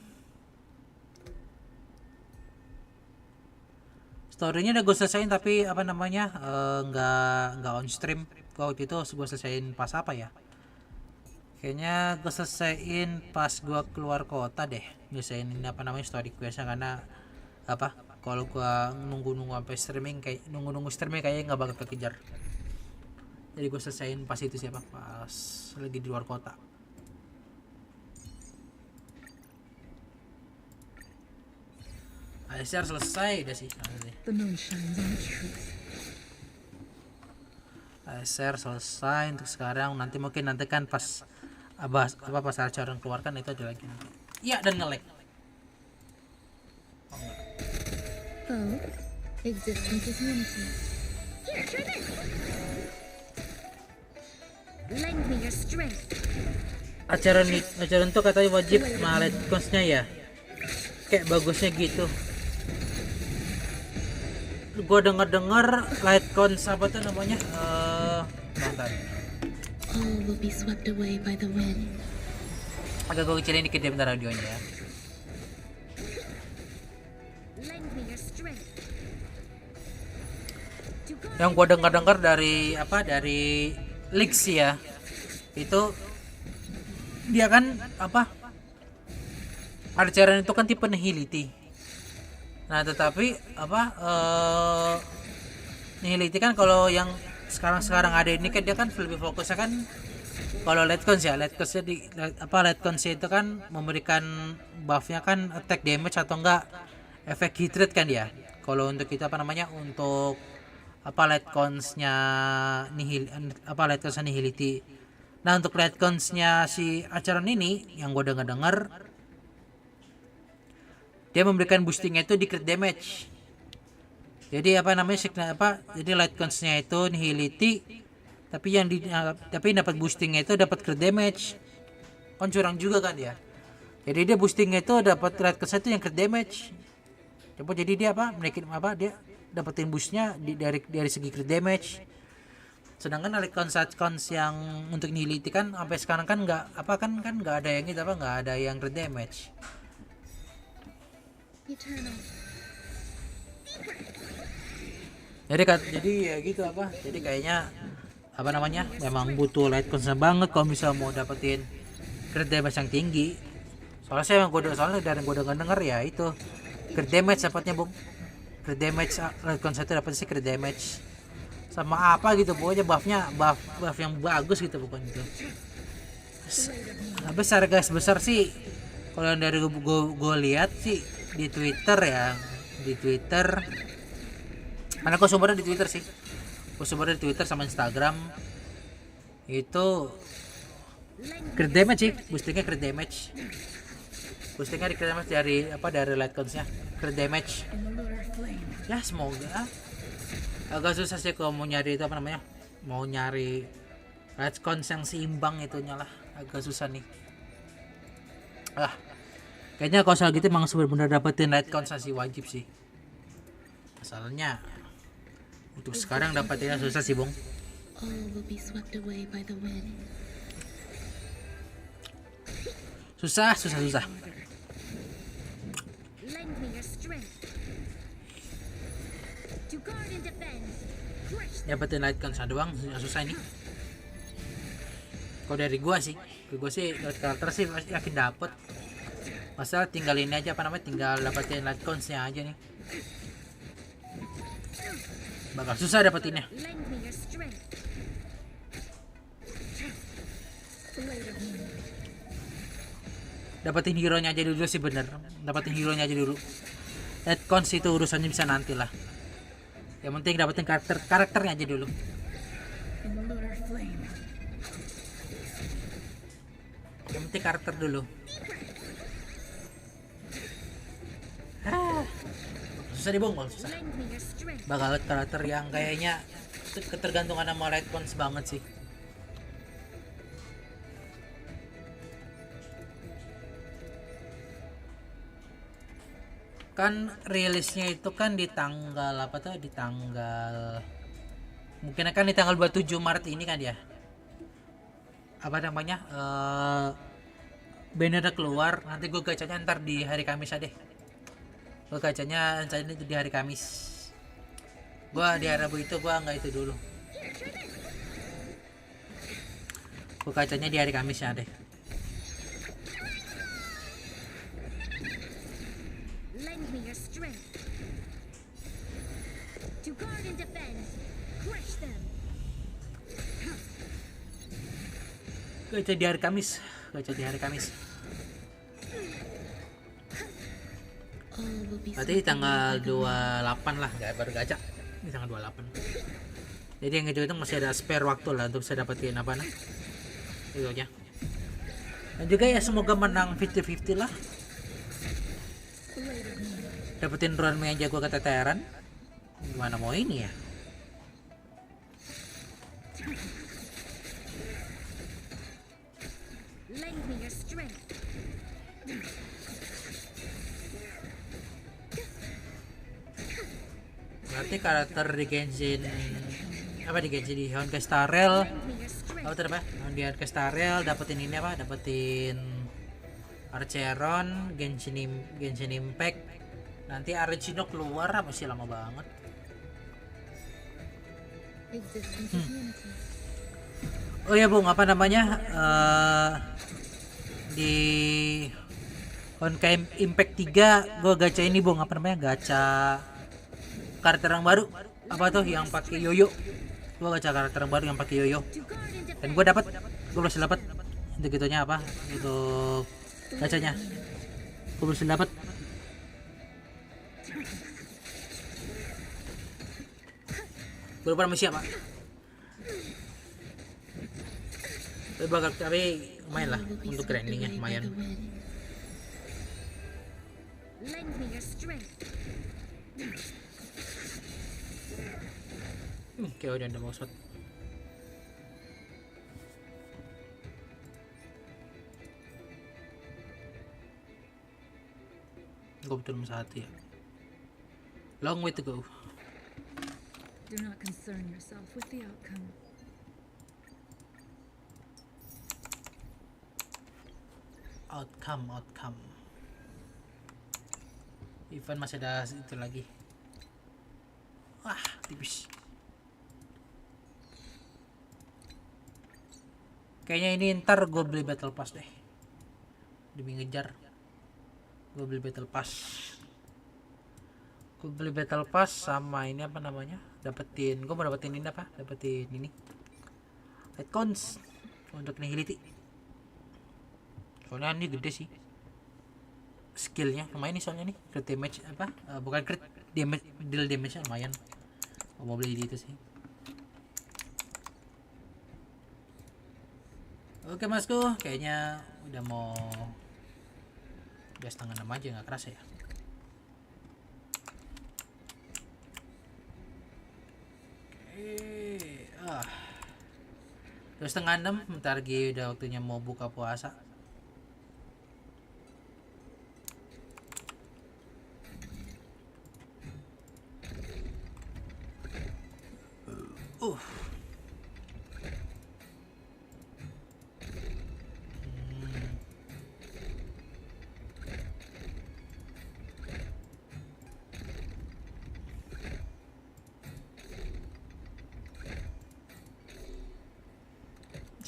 Storynya udah gue selesain, tapi apa namanya nggak on stream. Waktu itu gue selesain pas apa ya, kayaknya gue selesain pas gue keluar kota deh. Nyelesain ini apa namanya story questnya, karena apa, kalau gue nunggu sampai streaming, kayak nunggu streaming kayaknya nggak bakal kekejar. Jadi gue selesaiin pas itu siapa, pas lagi di luar kota. ASR selesai udah sih. The moon shines on the truth. ASR selesai untuk sekarang. Nanti mungkin nanti kan pas pas acara keluarkan itu ada lagi nanti. Iya, dan nge-lag. Oh, existence is limited. Here, try this. Lend me your strength. Acara itu katanya wajib malet konsnya ya. Kayak bagusnya gitu. Gua dengar light cons apa tuh namanya? Bentar. All will be swept away by the wind. Agak gue kecilin dikit ya bentar audionya ya. Lend me your strength. Yang gua dengar dari leaks ya, itu dia kan Archeran itu kan tipe nihility. Nah tetapi nihility kan kalau yang sekarang ada ini kan dia kan lebih fokusnya kan kalau light consnya light cons itu kan memberikan buffnya kan attack damage atau enggak efek hit rate kan dia. Kalau untuk kita untuk light consnya nihility. Nah untuk light consnya si Archeran ini yang gue dengar dia memberikan boostingnya itu di crit damage. Jadi jadi light consnya itu nihility tapi dapat boostingnya itu dapat crit damage. Kan curang juga kan dia. Jadi dia boostingnya itu dapat light consnya itu yang crit damage. Jadi dia dia dapetin boostnya dari segi crit damage. Sedangkan light cons yang untuk nihility kan sampai sekarang kan nggak ada yang nggak ada yang crit damage. Jadi ya gitu jadi kayaknya memang butuh light consnya banget kalau misalnya mau dapetin crit damage yang tinggi. Soalnya dari gue denger ya itu crit damage dapatnya Bung. Crit damage light cons itu dapat sih crit damage sama gitu pokoknya buff yang bagus gitu pokoknya itu. Tapi secara guys besar sih kalau dari gue lihat sih di Twitter karena gue sumbernya di Twitter sih. Gue sumbernya di Twitter sama Instagram itu crit damage sih, boostingnya crit damage. Boostingnya di crit damage dari light consnya crit damage. Ya semoga agak susah sih kalau mau nyari mau nyari light cons yang seimbang itunya lah, agak susah nih. Kayaknya kalau soal gitu emang benar-benar dapetin light cons sih wajib sih. Masalahnya untuk sekarang dapetinnya susah sih Bung. Susah. Lend me your strength. To guard and defend. Dapetin light cons doang susah ini. Kalau dari gua sih light karakter sih yakin dapet. Masalah tinggal ini aja tinggal dapetin light consnya aja nih. Bakal susah dapetinnya. Lend me your strength. Dapetin hero-nya aja dulu sih bener. Dapetin hero-nya aja dulu. Light cons itu urusannya bisa nanti lah. Yang penting dapetin karakternya aja dulu. Yang penting karakter dulu. Susah dibong, susah. Bakal karakter yang kayaknya ketergantungan sama light cons banget sih. Kan rilisnya itu kan di tanggal mungkin akan di tanggal 27 Maret ini kan ya. Bannernya keluar, nanti gue gacanya ntar di hari Kamis aja deh. Gue gacanya itu di hari Kamis. Gue di hari Rabu itu gue nggak itu dulu. Gue gacanya di hari Kamis ya deh. Lend me your strength. To guard and defend. Crush them. Gacha di hari Kamis. Gacha di hari Kamis. Berarti di tanggal 28 lah, nggak baru gacha. Di tanggal 28. Jadi yang itu masih ada spare waktu lah untuk bisa dapetin apa nah. Itu aja. Dan juga ya semoga menang 50-50 lah. Dapetin run yang jago keteteran. Gimana mau ini ya? Lend me your strength. Berarti karakter di Genshin apa di Genshin di Honkai Star Rail apa tuh apa? Di Honkai Star Rail dapetin ini apa? Dapetin Archeron, Genshin Impact. Nanti Archino keluar masih lama banget. Oh ya Bung, apa namanya? Di Honkai Impact 3 gue gacha ini Bung, apa namanya? Gacha karakter yang baru. Apa tuh yang pakai yoyo? Gue gacha karakter yang baru yang pakai yoyo. Dan gue berhasil dapat. Untuk gitunya apa? Itu gacanya. Gue berhasil dapat. Gue lupa nama siapa. Tapi lumayan lah untuk grindingnya lumayan. Lend me your strength. Kayak udah mau shot. Gue betul hati ya. Long way to go. Do not concern yourself with the outcome. Outcome. Event masih ada itu lagi. Wah, tipis. Kayaknya ini ntar gue beli battle pass deh. Demi ngejar. Gue beli battle pass sama ini apa namanya? Gue mau dapetin ini apa? Dapetin ini. Icons untuk nihility. Soalnya ini gede sih. Skillnya lumayan nih soalnya nih. Crit damage apa? Bukan crit damage, deal damage lumayan. Mau beli di itu sih. Oke Masku, kayaknya udah mau 5:30 aja, nggak kerasa ya. Oke, 5:30, bentar lagi udah waktunya mau buka puasa.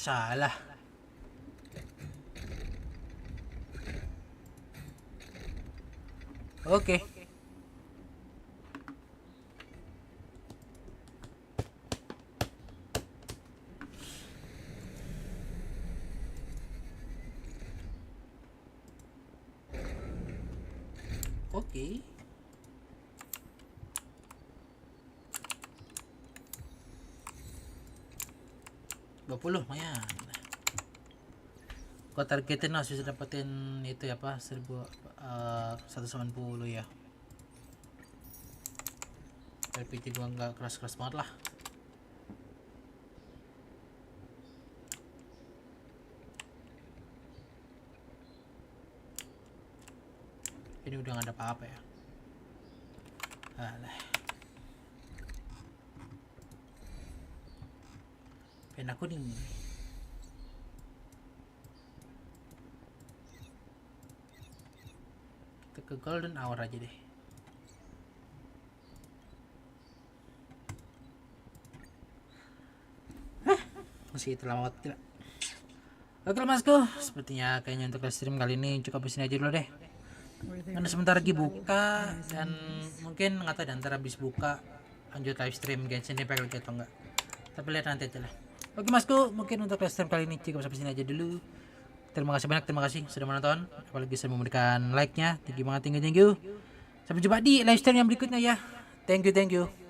Salah. Oke. Oke. 20 lumayan. Gua targetin harus bisa dapetin itu ya apa 190 ya. RPG gua nggak keras-keras banget lah. Ini udah nggak ada apa-apa ya. Alah. Pen aku nih. Kita ke golden hour aja deh. Masih terlambat tidak. Oke Masku, sepertinya kayaknya untuk live stream kali ini cukup di sini aja dulu deh. Karena sebentar lagi buka dan mungkin nggak tahu dan antara habis buka lanjut live stream Genshin Impact lagi atau enggak. Tapi lihat nanti aja lah. Oke Masku, mungkin untuk live stream kali ini cukup sampai sini aja dulu. Terima kasih sudah menonton, apalagi sudah memberikan like-nya. Thank you banget, thank you. Sampai jumpa di live stream yang berikutnya ya. Thank you.